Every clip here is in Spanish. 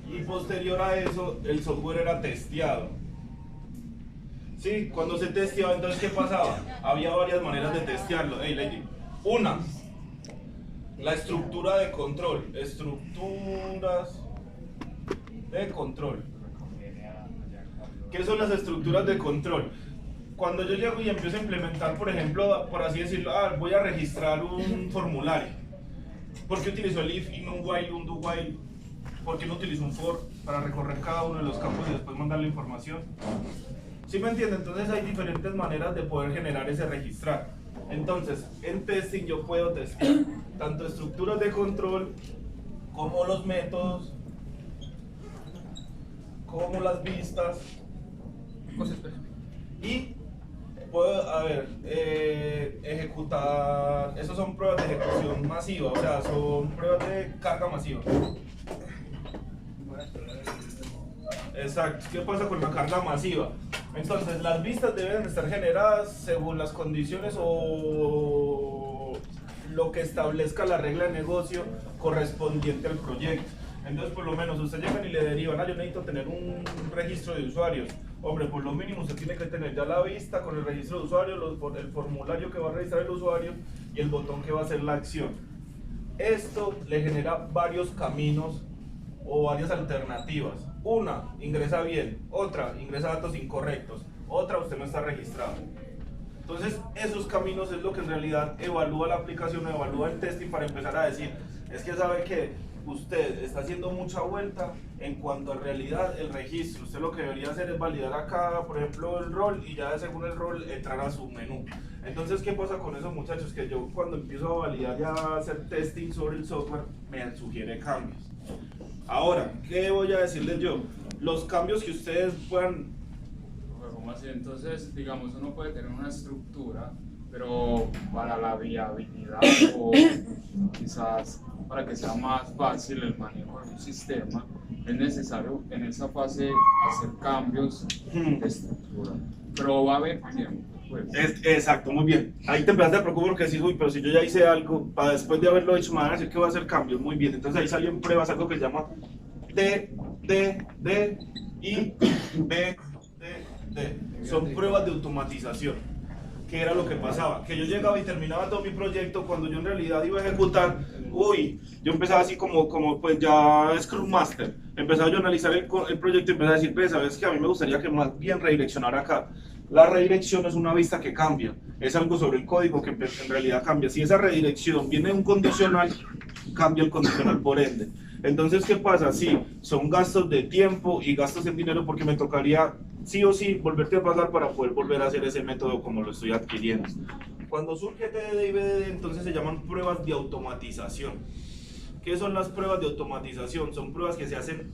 Y posterior a eso, el software era testeado. Sí, cuando se testeaba, entonces ¿qué pasaba? Había varias maneras de testearlo. Hey, lady. Una, la estructura de control. Estructuras de control. ¿Qué son las estructuras de control? Cuando yo llego y empiezo a implementar, por ejemplo, por así decirlo, voy a registrar un formulario. ¿Por qué utilizo el if, in, un while, un do while? ¿Por qué no utilizo un for para recorrer cada uno de los campos y después mandar la información? ¿Sí me entienden? Entonces hay diferentes maneras de poder generar ese registrar. Entonces, en testing yo puedo testear tanto estructuras de control como los métodos, como las vistas. Y puedo, ejecutar, esos son pruebas de ejecución masiva, o sea, son pruebas de carga masiva. Exacto, ¿qué pasa con la carga masiva? Entonces, las vistas deben estar generadas según las condiciones o lo que establezca la regla de negocio correspondiente al proyecto. Entonces, por lo menos, usted llegan y le derivan, yo necesito tener un registro de usuarios. Hombre, por lo mínimo usted tiene que tener ya la vista con el registro de usuarios, el formulario que va a registrar el usuario y el botón que va a hacer la acción. Esto le genera varios caminos o varias alternativas. Una, ingresa bien. Otra, ingresa datos incorrectos. Otra, usted no está registrado. Entonces, esos caminos es lo que en realidad evalúa la aplicación, evalúa el testing para empezar a decir, es que sabe que usted está haciendo mucha vuelta en cuanto a realidad el registro. Usted lo que debería hacer es validar acá, por ejemplo, el rol y ya según el rol entrar a su menú. Entonces, ¿qué pasa con esos muchachos? Que yo cuando empiezo a validar ya a hacer testing sobre el software, me sugiere cambios. Ahora, ¿qué voy a decirles yo? Los cambios que ustedes puedan... ¿Cómo así? Entonces, digamos, uno puede tener una estructura, pero para la viabilidad o quizás para que sea más fácil el manejo de un sistema, es necesario en esa fase hacer cambios de estructura. Pero va a haber tiempo. Pues. Exacto, muy bien. Ahí te empezaste a preocupar porque decís, uy, pero si yo ya hice algo, para después de haberlo hecho me van a decir que voy a hacer cambios. Muy bien, entonces ahí salió en pruebas algo que se llama D, I, B, D. Son pruebas de automatización. ¿Qué era lo que pasaba? Que yo llegaba y terminaba todo mi proyecto, cuando yo en realidad iba a ejecutar, yo empezaba así como pues ya Scrum Master, empezaba yo a analizar el proyecto y empezaba a decir, pues, sabes que a mí me gustaría que más bien redireccionar acá. La redirección es una vista que cambia, es algo sobre el código que en realidad cambia. Si esa redirección viene de un condicional, cambia el condicional por ende. Entonces, ¿qué pasa? Sí, son gastos de tiempo y gastos en dinero porque me tocaría sí o sí volverte a pasar para poder volver a hacer ese método como lo estoy adquiriendo. Cuando surge TDD y BDD, entonces se llaman pruebas de automatización. ¿Qué son las pruebas de automatización? Son pruebas que se hacen,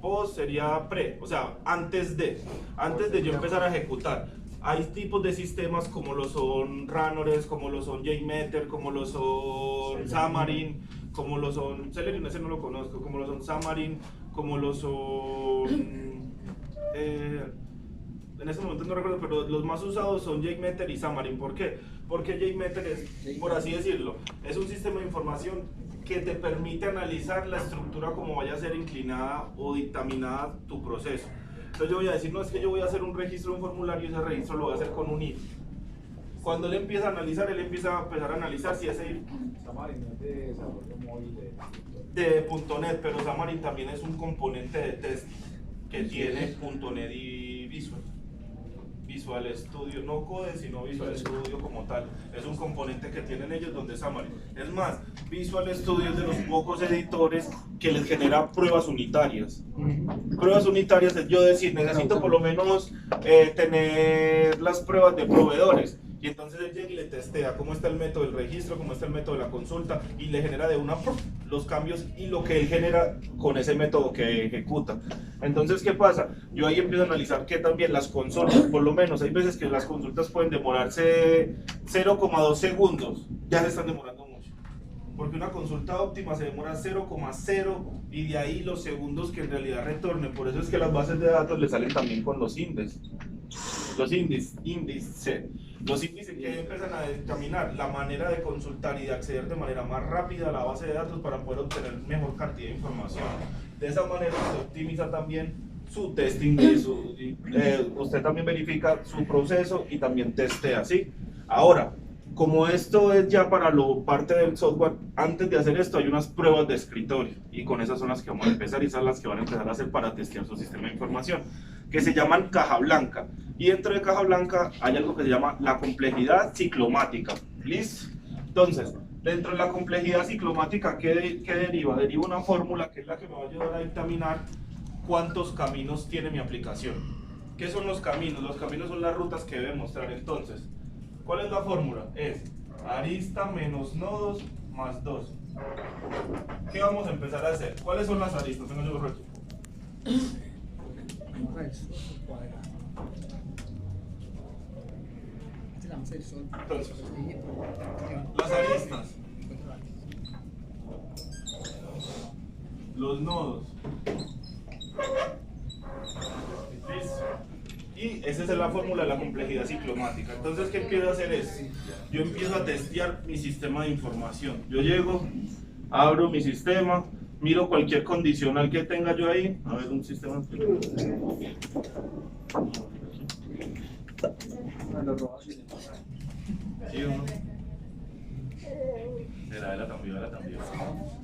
post sería pre, o sea, antes de yo empezar a ejecutar. Hay tipos de sistemas como lo son Ranores, como lo son JMeter, como lo son Xamarin, como lo son Celeron, ese no lo conozco, como lo son Xamarin, como lo son en este momento no recuerdo, pero los más usados son JMeter y Xamarin. ¿Por qué? Porque JMeter es, por así decirlo, es un sistema de información que te permite analizar la estructura como vaya a ser inclinada o dictaminada tu proceso. Entonces yo voy a decir, no, es que yo voy a hacer un registro, un formulario, y ese registro lo voy a hacer con un if. Cuando él empieza a analizar, él empieza a empezar a analizar si ese if... Xamarin es de desarrollo móvil de .NET, pero Xamarin también es un componente de test que tiene .NET y Visual Studio, no Code, sino Visual Studio como tal. Es un componente que tienen ellos donde Xamarin. Es más, Visual Studio es de los pocos editores que les genera pruebas unitarias. Pruebas unitarias es yo decir, necesito por lo menos tener las pruebas de proveedores. Y entonces él llega y le testea cómo está el método del registro, cómo está el método de la consulta y le genera de una los cambios y lo que él genera con ese método que ejecuta. Entonces, ¿qué pasa? Yo ahí empiezo a analizar que también las consultas, por lo menos, hay veces que las consultas pueden demorarse 0,2 segundos, ya se están demorando mucho. Porque una consulta óptima se demora 0,0 y de ahí los segundos que en realidad retornen. Por eso es que las bases de datos le salen también con los índices. Los índices. Los índices que empiezan a determinar la manera de consultar y de acceder de manera más rápida a la base de datos para poder obtener mejor cantidad de información. De esa manera se optimiza también su testing, usted también verifica su proceso y también testea, ¿sí? Ahora, como esto es ya para parte del software, antes de hacer esto hay unas pruebas de escritorio y con esas son las que vamos a empezar y esas son las que van a empezar a hacer para testear su sistema de información, que se llaman caja blanca. Y dentro de caja blanca hay algo que se llama la complejidad ciclomática. ¿Listo? Entonces, dentro de la complejidad ciclomática, ¿qué deriva? Deriva una fórmula que es la que me va a ayudar a determinar cuántos caminos tiene mi aplicación. ¿Qué son los caminos? Los caminos son las rutas que debe mostrar. Entonces, ¿cuál es la fórmula? Es arista menos nodos más 2. ¿Qué vamos a empezar a hacer? ¿Cuáles son las aristas? Tengo yo aquí. Entonces, las aristas, los nodos, ¿listo? Y esa es la fórmula de la complejidad ciclomática. Entonces, ¿qué empiezo a hacer? Yo empiezo a testear mi sistema de información. Yo llego, abro mi sistema, miro cualquier condicional que tenga yo ahí. A ver, un sistema. ¿Sí o no? Él la cambió.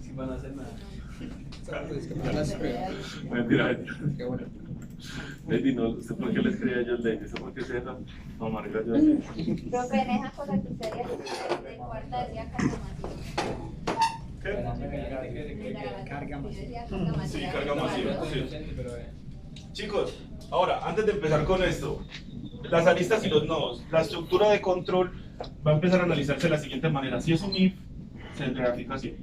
Sin van a hacer nada. Mentira. Lady, no, ¿usted por qué le escribía yo Lady? ¿Usted por qué se deja? No, marica, yo sí. Profe, en esa cosa que usted de cuarta decía carga masiva. Sí, carga masiva. Sí. Chicos, ahora, antes de empezar con esto, las aristas y los nodos, la estructura de control va a empezar a analizarse de la siguiente manera. Si es un if, se grafica así.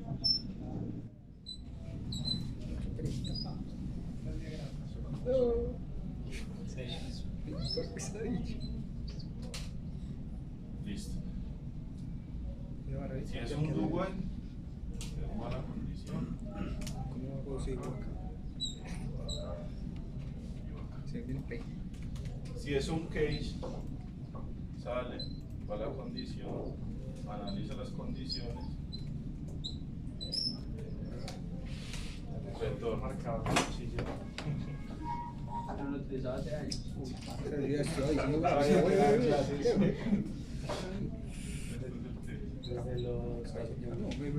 Listo. Si es un do while, va a la condición. Si es un case, sale, va a la condición, analiza las condiciones, retorna. No lo utilizaba hace años.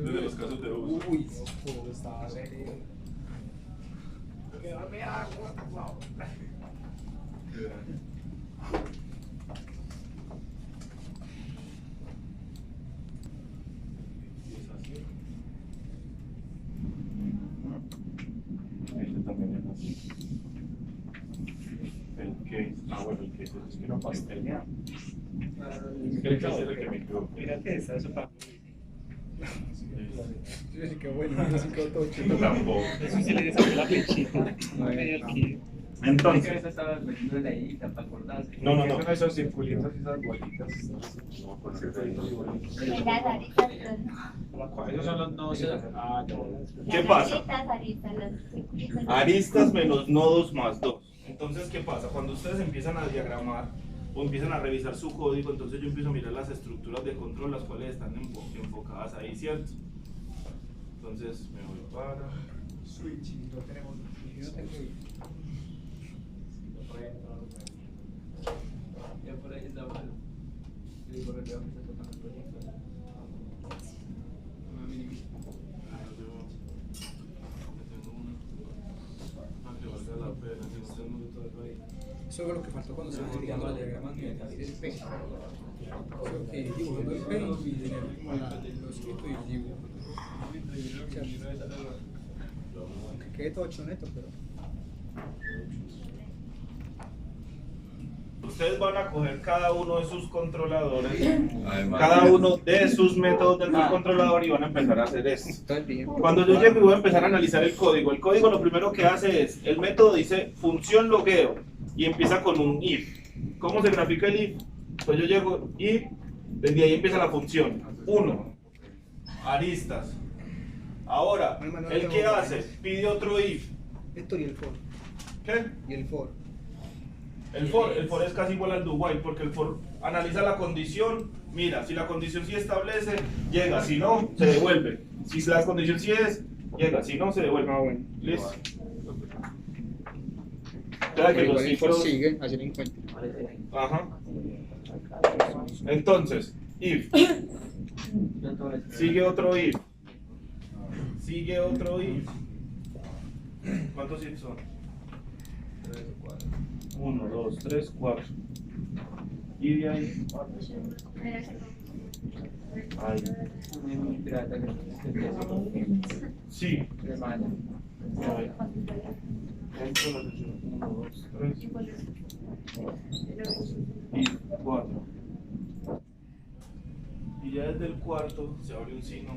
Desde los casos de uso. Uy, no, estaba serio. Dame agua, por favor. Este también es así. El case, bueno, el case es que no pastelea. El case es el que me equivoco. Mírate esa, eso para mí. Yo sí que bueno, yo sí que todo chido. Tampoco. Eso sí le sacó la flechita. Entonces, Esa estaba metiendo la hijita para acordarse. no. Son esos circulitos y esas bolitas. Y las aristas, Esos son los nodos. Ah, no. ¿qué pasa? Aristas, Aristas menos nodos más 2. Entonces, ¿qué pasa? Cuando ustedes empiezan a diagramar o empiezan a revisar su código, entonces yo empiezo a mirar las estructuras de control, las cuales están enfocadas ahí, ¿cierto? Entonces, me voy para... Switch, no tenemos. Yo no tengo. Ya por ahí está bueno. Yo digo, que vamos a tocar el proyecto. Una mini. Eso es lo que faltó cuando se me digamos el diagrama de el P. Dibujando el P y tener lo escrito y el dibujo. Aunque quede todo choneto, pero. Ustedes van a coger cada uno de sus controladores, cada uno de sus métodos dentro del controlador y van a empezar a hacer esto. Cuando yo llego y voy a empezar a analizar el código lo primero que hace es, el método dice función logueo y empieza con un if. ¿Cómo se grafica el if? Pues yo llego y desde ahí empieza la función. 1, aristas. Ahora, ¿el qué hace? Pide otro if. Esto y el for. ¿Qué? Y el for. El for es casi igual al do while, porque el for analiza la condición, mira, si la condición sí establece, llega, si no, se devuelve. Si la condición sí es, llega, si no, se devuelve. Ah, bueno. ¿Listo? Claro que los El for ciclos... sigue, así lo encuentro. Ajá. Entonces, if, sigue otro if, sigue otro if. ¿Cuántos if son? 1, 2, 3, 4. Y de ahí. Ahí. Sí. Ahí. Entro la sesión. 1, 2, 3. Y 4. Y ya desde el cuarto se abre un signo.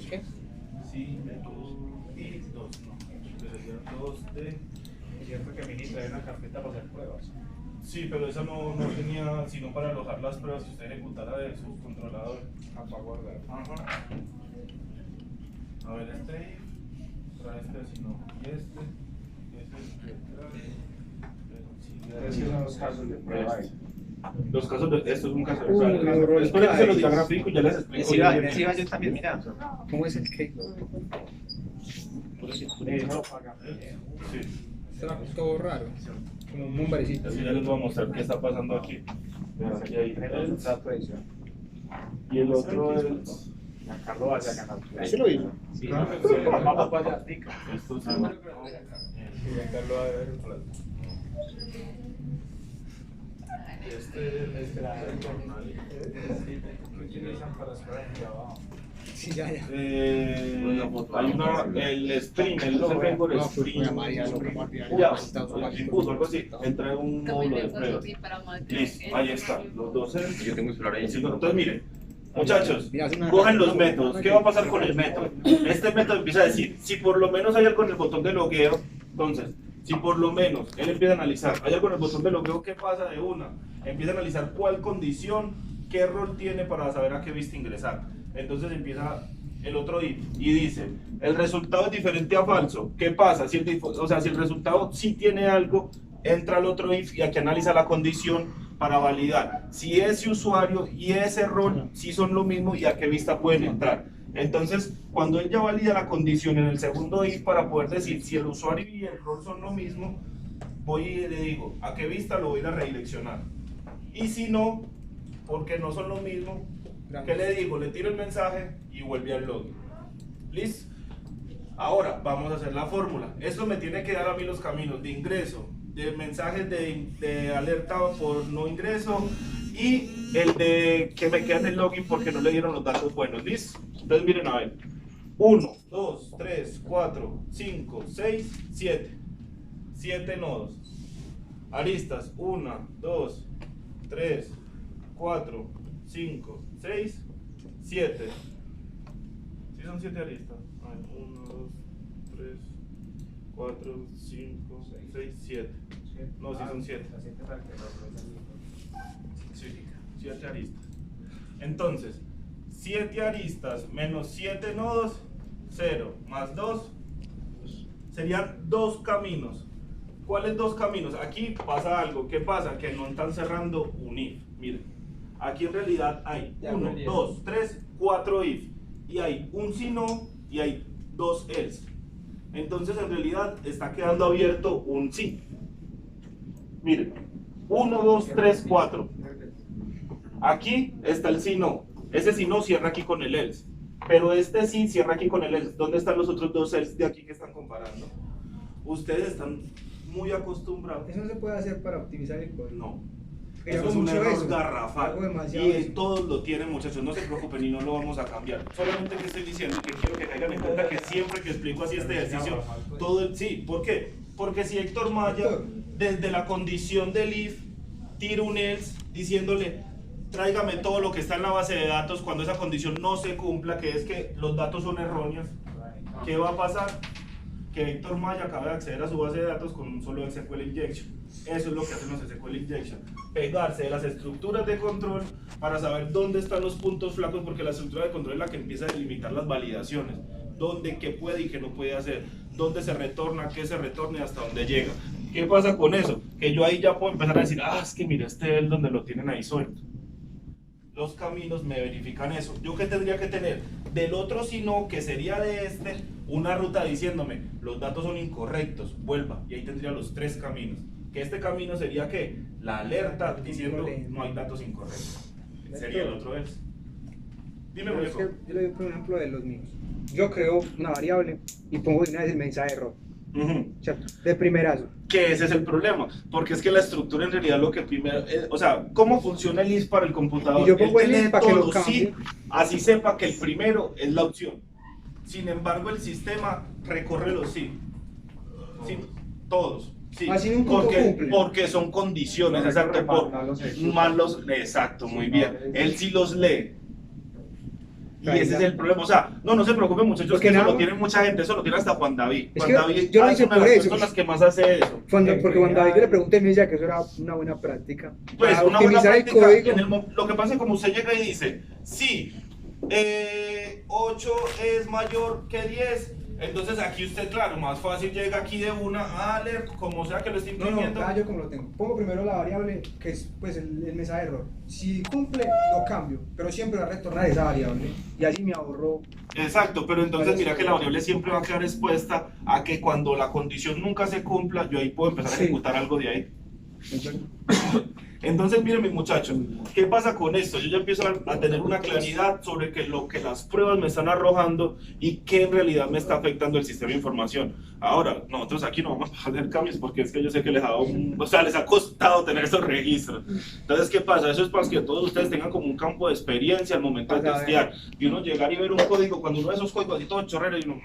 ¿Qué? Sí, 2 y 2, no. Sería 2 de. Es cierto que Mini trae una carpeta para hacer pruebas. Sí, pero esa no tenía sino para alojar las pruebas que usted ejecutara de su controlador. Para guardar. Ajá. A ver, este trae este, si no, y este Esos son los casos de prueba. Los casos de, esto es un caso de Uy, prueba. horror, Espero que se los guys. diagrafico y ya les explico. Sí, bien. va, yo también, mira. ¿Cómo es el que? No paga. Sí. Está todo raro. Como un mumbarecito. Así ya les voy a mostrar qué está pasando aquí. Vean, aquí hay el, y el otro es. Carlos va a ganar. ¿Ese lo hizo? Sí, vamos para allá, rica. Esto es Carlos va a ver el plato. este Utilizan para esperar en abajo. Sí, ya. hay el Spring, el framework No, pues, Spring. María, lo que más Ya, Spring algo así. Entra en un módulo de pruebas. Listo, ahí está, los dos. Yo tengo un celular ahí. Entonces, miren, muchachos, cogen los métodos. ¿Qué va a pasar con el método? Este método empieza a decir, si por lo menos hay algo en el botón de logueo, entonces, si por lo menos él empieza a analizar, hay algo en el botón de logueo, ¿qué pasa de una? Empieza a analizar cuál condición, qué rol tiene para saber a qué vista ingresar. Entonces empieza el otro if y dice, el resultado es diferente a falso. ¿Qué pasa? Si el resultado sí tiene algo, entra al otro if y aquí analiza la condición para validar si ese usuario y ese rol sí son lo mismo y a qué vista pueden entrar. Entonces, cuando él ya valida la condición en el segundo if para poder decir si el usuario y el rol son lo mismo, voy y le digo a qué vista lo voy a redireccionar. Y si no, porque no son lo mismo, ¿qué le digo? Le tiro el mensaje y vuelve al login. ¿Listo? Ahora vamos a hacer la fórmula. Esto me tiene que dar a mí los caminos de ingreso, de mensajes de alerta por no ingreso y el de que me queda en el login porque no le dieron los datos buenos. ¿Listo? Entonces miren a ver. 1, 2, 3, 4, 5, 6, 7. 7 nodos. Aristas. 1, 2, 3, 4, 5, 6, 7. ¿Sí son 7 aristas? 1, 2, 3, 4, 5, 6, 7. No, sí son 7. Sí, 7 aristas. Entonces, 7 aristas menos 7 nodos, 0 más 2, serían 2 caminos. ¿Cuáles 2 caminos? Aquí pasa algo. ¿Qué pasa? Que no están cerrando un if. Miren, aquí en realidad hay 1, 2, 3, 4 if. Y hay un si no y hay 2 else. Entonces en realidad está quedando abierto un sí. Miren, 1, 2, 3, 4. Aquí está el si no. Ese si no cierra aquí con el else. Pero este sí cierra aquí con el else. ¿Dónde están los otros 2 else de aquí que están comparando? Ustedes están muy acostumbrados. Eso no se puede hacer para optimizar el código. No. Yo Eso hago es un mucho error eso. garrafal. Hago demasiado Y eso. todos lo tienen, muchachos. No se preocupen y no lo vamos a cambiar. Solamente que estoy diciendo que quiero que caigan en cuenta que siempre que explico así este ejercicio, todo el sí. ¿Por qué? Porque si Héctor Maya, desde la condición del if, tira un else diciéndole tráigame todo lo que está en la base de datos cuando esa condición no se cumpla, que es que los datos son erróneos, ¿qué va a pasar? que Héctor Maya acaba de acceder a su base de datos con un solo SQL injection. Eso es lo que hacen los SQL injection, pegarse de las estructuras de control para saber dónde están los puntos flacos, porque la estructura de control es la que empieza a delimitar las validaciones, dónde, qué puede y qué no puede hacer, dónde se retorna, qué se retorna y hasta dónde llega. ¿Qué pasa con eso? Que yo ahí ya puedo empezar a decir, es que mira, este es donde lo tienen ahí suelto. Los caminos me verifican eso. ¿Yo qué tendría que tener? Del otro sino, que sería de este, una ruta diciéndome, los datos son incorrectos, vuelva, y ahí tendría los 3 caminos. Que este camino sería que la alerta diciendo no hay datos incorrectos. Sería el otro es. Dime, Pero es muñeco. que yo le doy un ejemplo de los míos. Yo creo una variable y pongo de una vez el mensaje de error. ¿Cierto? De primerazo. Que ese es el problema, porque es que la estructura en realidad lo que primero, o sea, ¿cómo funciona el is para el computador? Y yo pongo Él el tiene is para que lo todo, cambie. sí, así sepa que el primero es la opción. Sin embargo, el sistema recorre los sí, todos. Sí, Así un punto cumple. porque son condiciones, exacto, exacto, muy bien. Él sí los lee. Y ese es el problema, o sea, no se preocupen muchachos, Porque que eso nada- lo tiene mucha gente, eso lo tiene hasta Juan David. Es Juan que David yo lo es hice una de por las eso. personas que más hace eso. Porque cuando David yo le pregunté, me decía que eso era una buena práctica. Pues Para una buena optimizar el práctica, código. lo que pasa es que como usted llega y dice, sí, 8 es mayor que 10, entonces aquí usted, claro, más fácil llega aquí de una, alert, como sea que lo esté No, imprimiendo. yo como lo tengo. Pongo primero la variable, que es pues el mensaje de error. Si cumple, lo cambio, pero siempre va a retornar esa variable. Y así me ahorro. Exacto, pero entonces mira que la variable siempre va a quedar expuesta a que cuando la condición nunca se cumpla, yo ahí puedo empezar a Sí. ejecutar algo de ahí. Entonces, miren mis muchachos, ¿qué pasa con esto? Yo ya empiezo a tener una claridad sobre lo que las pruebas me están arrojando y qué en realidad me está afectando el sistema de información. Ahora, nosotros aquí no vamos a hacer cambios porque es que yo sé que les ha costado tener esos registros. Entonces, ¿qué pasa? Eso es para que todos ustedes tengan como un campo de experiencia al momento de testear. Y uno llegar y ver un código, cuando uno ve esos códigos así todo chorrero y uno...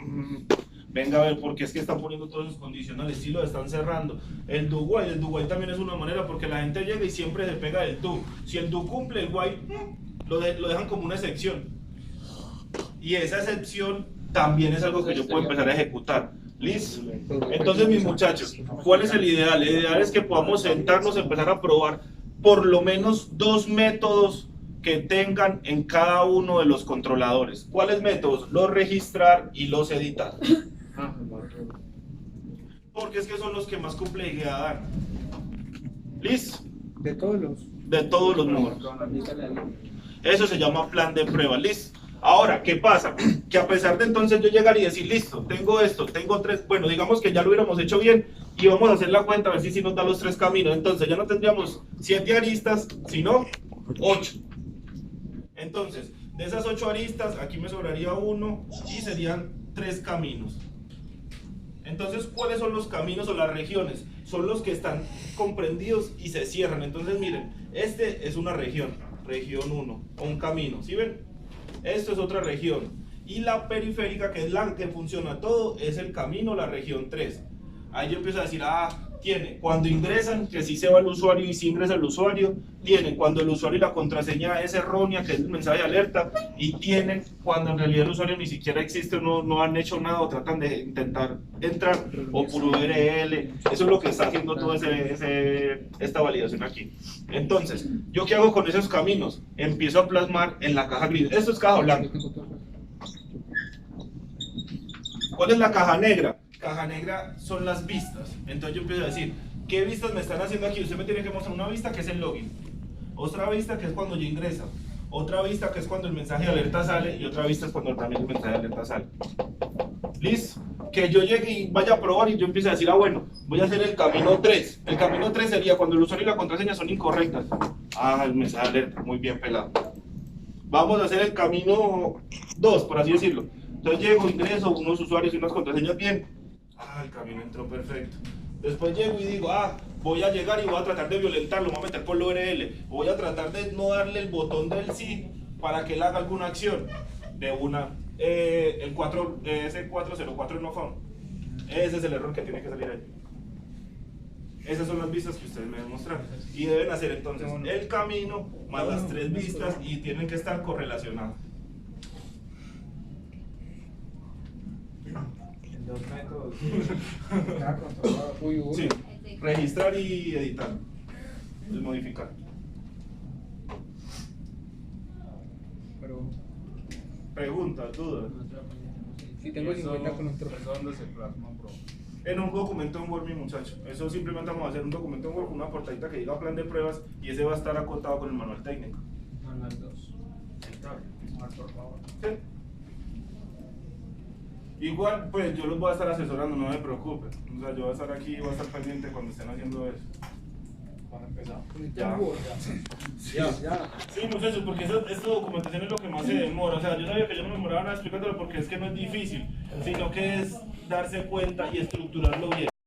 venga a ver, porque es que están poniendo todos esos condicionales, sí lo están cerrando. El do while también es una manera porque la gente llega y siempre se pega del do. Si el do cumple, el while lo dejan como una excepción. Y esa excepción también es algo que yo puedo empezar a ejecutar. ¿Listo? Entonces, mis muchachos, ¿cuál es el ideal? El ideal es que podamos sentarnos a empezar a probar por lo menos 2 métodos que tengan en cada uno de los controladores. ¿Cuáles métodos? Los registrar y los editar. Porque es que son los que más complejidad dan. ¿Listo? De todos los. De todos los modos. Eso se llama plan de prueba. ¿Listo? Ahora, ¿qué pasa? Que a pesar de entonces yo llegar y decir, listo, tengo esto, tengo 3, bueno, digamos que ya lo hubiéramos hecho bien y vamos a hacer la cuenta a ver si nos da los 3 caminos. Entonces ya no tendríamos 7 aristas, sino 8. Entonces, de esas 8 aristas, aquí me sobraría 1 y serían 3 caminos. Entonces, ¿cuáles son los caminos o las regiones? Son los que están comprendidos y se cierran. Entonces, miren, este es una región, región 1, o un camino, ¿sí ven? Esto es otra región. Y la periférica, que es la que funciona todo, es el camino, la región 3. Ahí yo empiezo a decir, tiene, cuando ingresan, que sí se va el usuario y sí ingresa el usuario, tienen cuando el usuario y la contraseña es errónea, que es el mensaje de alerta, y tienen cuando en realidad el usuario ni siquiera existe, no han hecho nada o tratan de intentar entrar, o por URL, eso es lo que está haciendo toda esta validación aquí. Entonces, ¿yo qué hago con esos caminos? Empiezo a plasmar en la caja gris, esto es caja blanca. ¿Cuál es la caja negra? Caja negra son las vistas. Entonces yo empiezo a decir, ¿qué vistas me están haciendo aquí? Usted me tiene que mostrar una vista que es el login, otra vista que es cuando ya ingresa, otra vista que es cuando el mensaje de alerta sale y otra vista es cuando también el mensaje de alerta sale. ¿Listo? Que yo llegue y vaya a probar y yo empiezo a decir, bueno, voy a hacer el camino 3. El camino 3 sería cuando el usuario y la contraseña son incorrectas. El mensaje de alerta, muy bien pelado. Vamos a hacer el camino 2, por así decirlo. Entonces llego, ingreso, unos usuarios y unas contraseñas bien. El camino entró perfecto. Después llego y digo, voy a llegar y voy a tratar de violentarlo, voy a meter por la URL. Voy a tratar de no darle el botón del sí para que él haga alguna acción. De una, ese 404 no found. Ese es el error que tiene que salir ahí. Esas son las vistas que ustedes me deben mostrar. Y deben hacer entonces el camino más las 3 vistas y tienen que estar correlacionadas. Los métodos. Queda controlado. Uy, uy. Sí, registrar y editar. Es modificar. Pero Preguntas, dudas. si tengo 50 con otro. ¿Eso dónde se plasma, bro? En un documento en Word, mi muchacho. Eso simplemente vamos a hacer un documento en Word con una portadita que diga plan de pruebas y ese va a estar acotado con el manual técnico. Manual 2. Por favor. Sí. Igual, pues yo los voy a estar asesorando, no me preocupen. O sea, yo voy a estar aquí y voy a estar pendiente cuando estén haciendo eso. ¿Cuándo empezamos? Ya. Ya. Sí, muchachos, porque esta documentación es lo que más se demora. O sea, yo sabía que yo no me demoraba nada explicándolo porque es que no es difícil, sino que es darse cuenta y estructurarlo bien.